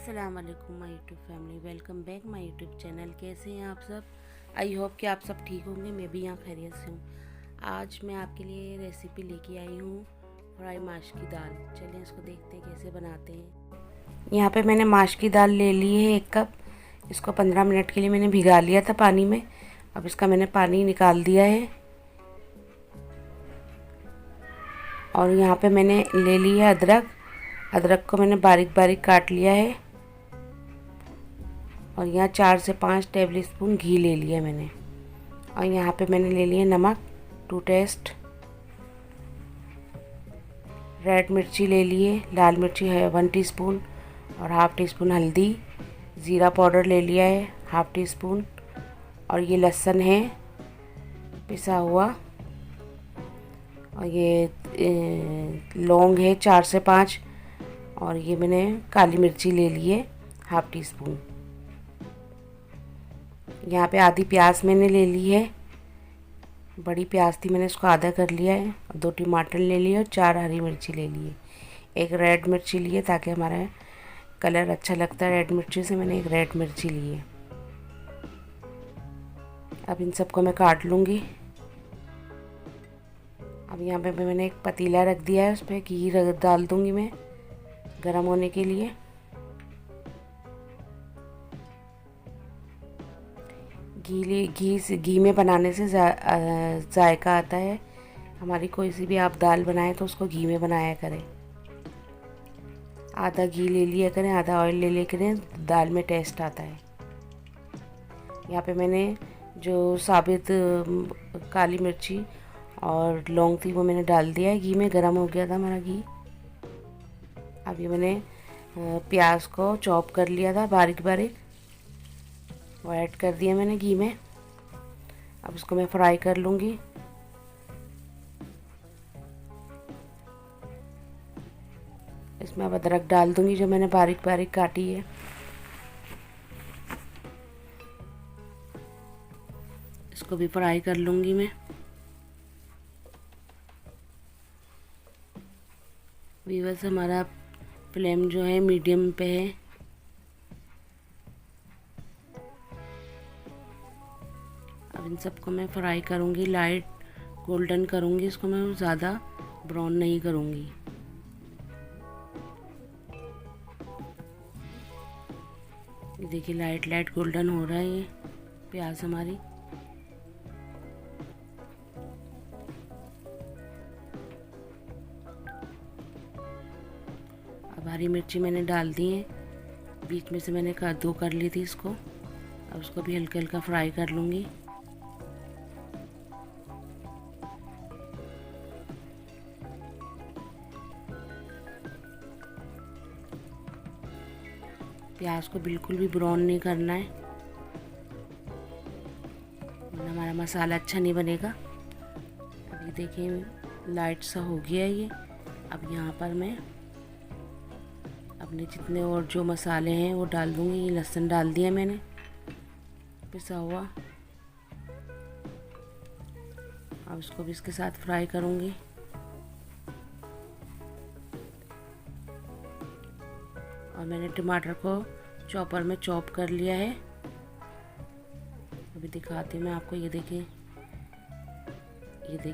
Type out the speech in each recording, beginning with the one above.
अस्सलाम वालेकुम my YouTube family, welcome back my YouTube channel. कैसे हैं आप सब? आई होप कि आप सब ठीक होंगे। मैं भी यहाँ खैरियत से हूँ। आज मैं आपके लिए रेसिपी लेके आई हूँ फ्राई माश की दाल। चलिए इसको देखते हैं कैसे बनाते हैं। यहाँ पे मैंने माश की दाल ले ली है 1 कप। इसको 15 मिनट के लिए मैंने भिगा लिया था पानी में। अब इसका मैंने पानी निकाल दिया है। और यहाँ पे मैंने ले ली है अदरक। अदरक को मैंने बारीक बारीक काट लिया है। और यहाँ 4 से 5 टेबल स्पून घी ले लिया मैंने। और यहाँ पे मैंने ले लिया नमक टू टेस्ट। रेड मिर्ची ले लिए, लाल मिर्ची है 1 टीस्पून और हाफ़ टी स्पून हल्दी। ज़ीरा पाउडर ले लिया है हाफ़ टी स्पून। और ये लहसुन है पिसा हुआ। और ये लौंग है 4 से 5। और ये मैंने काली मिर्ची ले ली है हाफ़ टी स्पून। यहाँ पे आधी प्याज मैंने ले ली है, बड़ी प्याज थी, मैंने इसको आधा कर लिया है। 2 टमाटर ले लिए और 4 हरी मिर्ची ले लिए। 1 रेड मिर्ची ली है ताकि हमारा कलर अच्छा लगता है रेड मिर्ची से, मैंने 1 रेड मिर्ची ली है। अब इन सबको मैं काट लूँगी। अब यहाँ पे मैंने एक पतीला रख दिया है, उस पर घी डाल दूँगी मैं गर्म होने के लिए। घी में बनाने से जायका आता है। हमारी कोई सी भी आप दाल बनाएं तो उसको घी में बनाया करें। आधा घी ले लिया करें, आधा ऑयल ले लिया करें, दाल में टेस्ट आता है। यहाँ पे मैंने जो साबित काली मिर्ची और लौंग थी वो मैंने डाल दिया है घी में। गर्म हो गया था हमारा घी। अब ये मैंने प्याज को चॉप कर लिया था बारीक बारीक, वो ऐड कर दिया मैंने घी में। अब इसको मैं फ्राई कर लूँगी। इसमें अब अदरक डाल दूँगी जो मैंने बारीक बारीक काटी है। इसको भी फ्राई कर लूँगी मैं। वीवर्स, हमारा फ्लेम जो है मीडियम पे है। अब इन सबको मैं फ्राई करूँगी, लाइट गोल्डन करूँगी इसको, मैं ज़्यादा ब्राउन नहीं करूँगी। ये देखिए लाइट लाइट गोल्डन हो रहा है ये प्याज हमारी। अब हरी मिर्ची मैंने डाल दी है, बीच में से मैंने दो कर ली थी इसको। अब उसको भी हल्का हल्का फ्राई कर लूँगी। प्याज को बिल्कुल भी ब्राउन नहीं करना है, वरना हमारा मसाला अच्छा नहीं बनेगा। अब ये देखिए लाइट सा हो गया है ये। अब यहाँ पर मैं अपने जितने और जो मसाले हैं वो डाल दूँगी। ये लहसुन डाल दिया मैंने पिसा हुआ। अब इसको भी इसके साथ फ्राई करूँगी। और मैंने टमाटर को चॉपर में चॉप कर लिया है। अभी दिखाती हूँ मैं आपको। ये देखिए,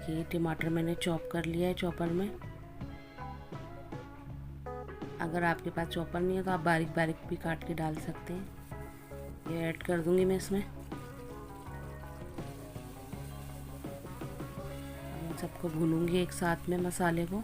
ये टमाटर मैंने चॉप कर लिया है चॉपर में। अगर आपके पास चॉपर नहीं है तो आप बारीक बारीक भी काट के डाल सकते हैं। ये ऐड कर दूंगी मैं इसमें। इन सबको भूनूंगी एक साथ में मसाले को।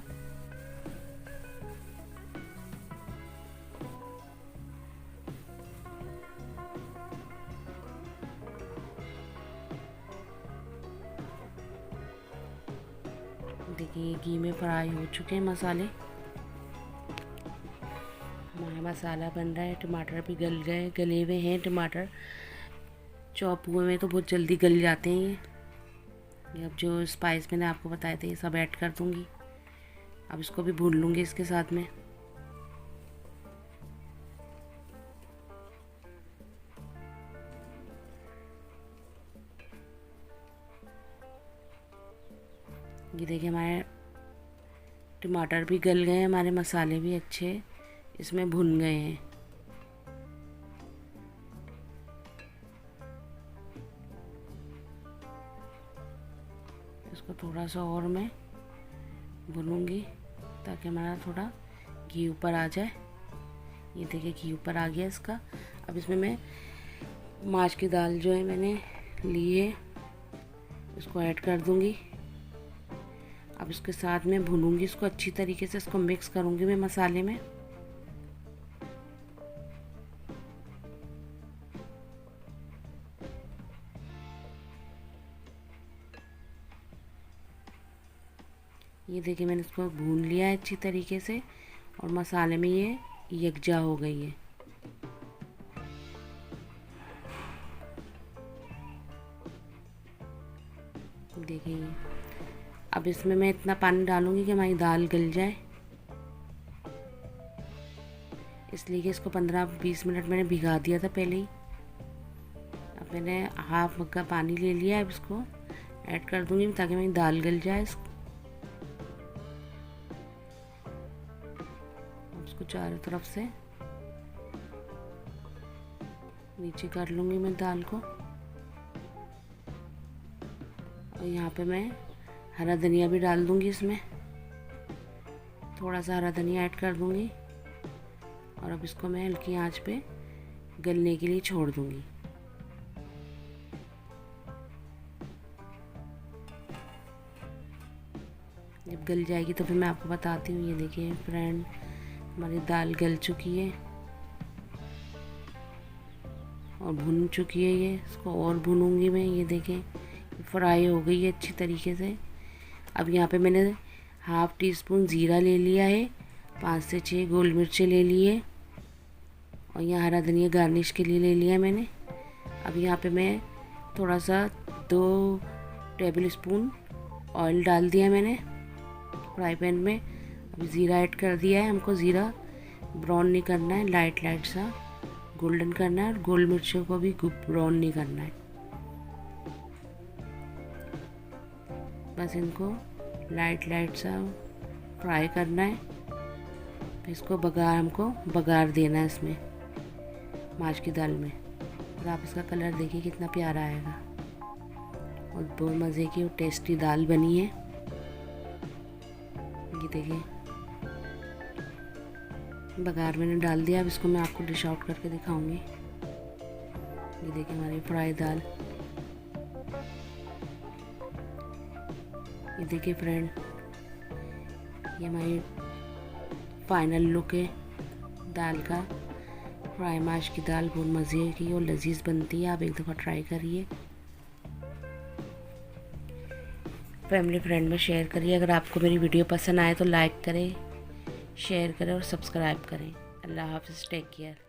देखिए घी में फ्राई हो चुके हैं मसाले। हमारा मसाला बन रहा है। टमाटर भी गले हुए हैं। टमाटर चॉप हुए में तो बहुत जल्दी गल जाते हैं ये। अब जो स्पाइस मैंने आपको बताए थे ये सब ऐड कर दूंगी। अब इसको भी भून लूँगी इसके साथ में। ये देखिए हमारे टमाटर भी गल गए हैं, हमारे मसाले भी अच्छे इसमें भुन गए हैं। थोड़ा सा और मैं भूनूंगी ताकि हमारा थोड़ा घी ऊपर आ जाए। ये देखिए घी ऊपर आ गया इसका। अब इसमें मैं माश की दाल जो है मैंने ली है इसको ऐड कर दूंगी। अब इसके साथ में भूनूंगी इसको अच्छी तरीके से, इसको मिक्स करूंगी मैं मसाले में। ये देखिए मैंने इसको भून लिया है अच्छी तरीके से और मसाले में ये यकजा हो गई है। देखिए अब इसमें मैं इतना पानी डालूंगी कि हमारी दाल गल जाए, इसलिए कि इसको 15-20 मिनट मैंने भिगा दिया था पहले ही। अब मैंने हाफ मग्गा पानी ले लिया है, अब इसको ऐड कर दूंगी ताकि मेरी दाल गल जाए। इसको चारों तरफ से नीचे कर लूंगी मैं दाल को। और यहाँ पे मैं हरा धनिया भी डाल दूंगी इसमें, थोड़ा सा हरा धनिया ऐड कर दूंगी। और अब इसको मैं हल्की आंच पे गलने के लिए छोड़ दूंगी। जब गल जाएगी तो फिर मैं आपको बताती हूँ। ये देखिए फ्रेंड, हमारी दाल गल चुकी है और भुन चुकी है। ये इसको और भूनूंगी मैं। ये देखें फ्राई हो गई है अच्छी तरीके से। अब यहाँ पे मैंने हाफ टी स्पून ज़ीरा ले लिया है, 5 से 6 गोल मिर्चें ले लिए और यहाँ हरा धनिया गार्निश के लिए ले लिया मैंने। अब यहाँ पे मैं थोड़ा सा 2 टेबल स्पून ऑयल डाल दिया मैंने फ्राई पैन में। अभी ज़ीरा ऐड कर दिया है। हमको ज़ीरा ब्राउन नहीं करना है, लाइट सा गोल्डन करना है और गोल मिर्चों को भी ब्राउन नहीं करना है, बस इनको लाइट सा फ्राई करना है। फिर इसको हमको बघार देना है इसमें माश की दाल में। और आप इसका कलर देखिए कितना प्यारा आएगा और बहुत मज़े की और टेस्टी दाल बनी है। ये देखिए बघार मैंने डाल दिया। अब इसको मैं आपको डिश आउट करके दिखाऊंगी। ये देखिए हमारी फ्राई दाल। ये देखिए फ्रेंड, ये हमारी फाइनल लुक है दाल का। फ्राई माश की दाल बहुत मज़े की और लजीज बनती है। आप एक दफ़ा ट्राई करिए, फैमिली फ्रेंड में शेयर करिए। अगर आपको मेरी वीडियो पसंद आए तो लाइक करें, शेयर करें और सब्सक्राइब करें। अल्लाह हाफ़िज़, टेक केयर।